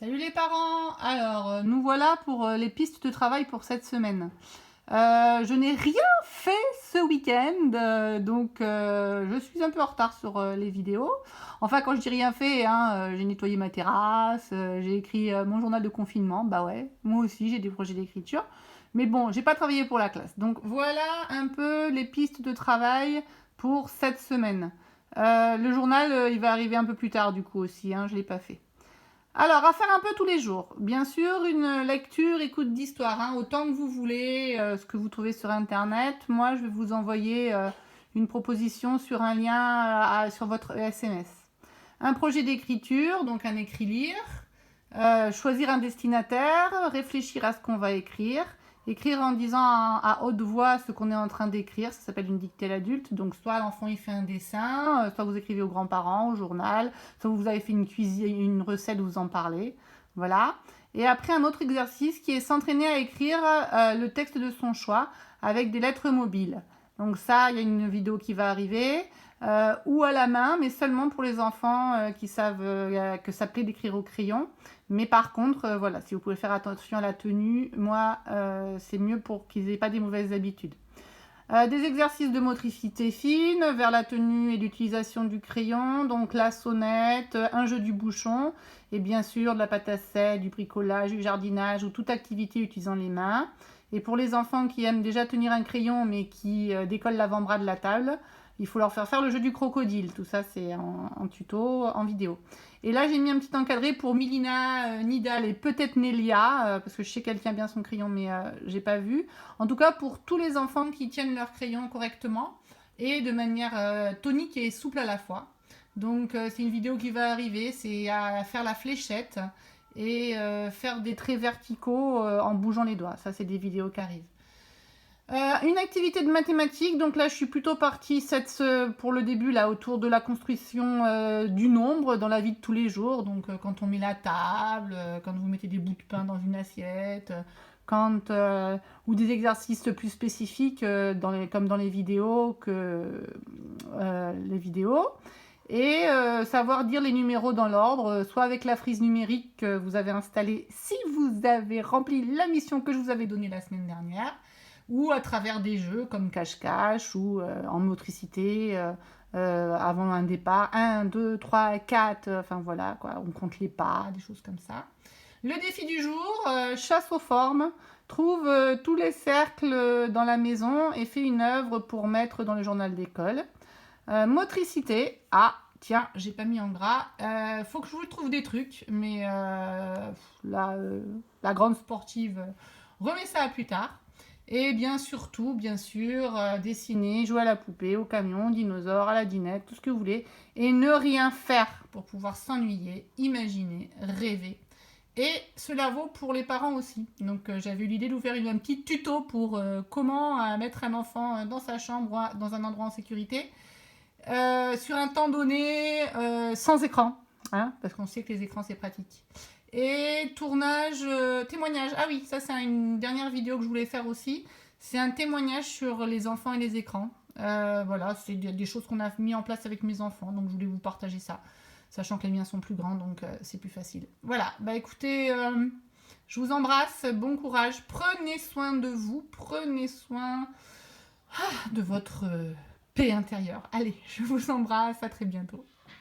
Salut les parents! Alors, nous voilà pour les pistes de travail pour cette semaine. Je n'ai rien fait ce week-end, donc je suis un peu en retard sur les vidéos. Enfin, quand je dis rien fait, hein, j'ai nettoyé ma terrasse, j'ai écrit mon journal de confinement. Bah ouais, moi aussi j'ai des projets d'écriture. Mais bon, j'ai pas travaillé pour la classe. Donc voilà un peu les pistes de travail pour cette semaine. Le journal, il va arriver un peu plus tard du coup aussi, hein, je l'ai pas fait. Alors, à faire un peu tous les jours. Bien sûr, une lecture, écoute d'histoire, hein, autant que vous voulez, ce que vous trouvez sur Internet. Moi, je vais vous envoyer une proposition sur un lien sur votre SMS. Un projet d'écriture, donc un écrit-lire. Choisir un destinataire, réfléchir à ce qu'on va écrire. Écrire en disant à haute voix ce qu'on est en train d'écrire, ça s'appelle une dictée à l'adulte. Donc soit l'enfant il fait un dessin, soit vous écrivez aux grands-parents, au journal, soit vous avez fait une cuisine, une recette, vous en parlez. Voilà. Et après un autre exercice qui est s'entraîner à écrire le texte de son choix avec des lettres mobiles. Donc ça, il y a une vidéo qui va arriver. Ou à la main, mais seulement pour les enfants qui savent que ça plaît d'écrire au crayon. Mais par contre, voilà, si vous pouvez faire attention à la tenue, moi, c'est mieux pour qu'ils n'aient pas des mauvaises habitudes. Des exercices de motricité fine vers la tenue et l'utilisation du crayon, donc la sonnette, un jeu du bouchon, et bien sûr de la pâte à sel, du bricolage, du jardinage ou toute activité utilisant les mains. Et pour les enfants qui aiment déjà tenir un crayon mais qui décollent l'avant-bras de la table, il faut leur faire le jeu du crocodile. Tout ça, c'est en tuto, en vidéo. Et là, j'ai mis un petit encadré pour Milina, Nidal et peut-être Nelia, parce que je sais qu'elle tient bien son crayon, mais j'ai pas vu. En tout cas, pour tous les enfants qui tiennent leur crayon correctement et de manière tonique et souple à la fois. Donc, c'est une vidéo qui va arriver, c'est à faire la fléchette et faire des traits verticaux en bougeant les doigts. Ça, c'est des vidéos qui arrivent. Une activité de mathématiques, donc là je suis plutôt partie pour le début là autour de la construction du nombre dans la vie de tous les jours, donc quand on met la table, quand vous mettez des bouts de pain dans une assiette, ou des exercices plus spécifiques comme dans les vidéos et savoir dire les numéros dans l'ordre, soit avec la frise numérique que vous avez installée si vous avez rempli la mission que je vous avais donnée la semaine dernière, ou à travers des jeux comme cache-cache ou en motricité avant un départ, 1, 2, 3, 4, enfin voilà, quoi, on compte les pas, des choses comme ça. Le défi du jour, chasse aux formes, trouve tous les cercles dans la maison et fais une œuvre pour mettre dans le journal d'école. Motricité, tiens, j'ai pas mis en gras, faut que je vous trouve des trucs, mais la grande sportive remet ça à plus tard. Et bien surtout, bien sûr, dessiner, jouer à la poupée, au camion, au dinosaure, à la dinette, tout ce que vous voulez. Et ne rien faire pour pouvoir s'ennuyer, imaginer, rêver. Et cela vaut pour les parents aussi. Donc j'avais eu l'idée de vous faire un petit tuto pour comment mettre un enfant dans sa chambre, dans un endroit en sécurité, sur un temps donné, sans écran. Hein, parce qu'on sait que les écrans, c'est pratique. Et tournage, témoignage. Ah oui, ça c'est une dernière vidéo que je voulais faire aussi. C'est un témoignage sur les enfants et les écrans. Voilà, c'est des choses qu'on a mis en place avec mes enfants. Donc je voulais vous partager ça. Sachant que les miens sont plus grands, donc c'est plus facile. Voilà, bah écoutez, je vous embrasse. Bon courage. Prenez soin de vous. Prenez soin de votre paix intérieure. Allez, je vous embrasse. À très bientôt.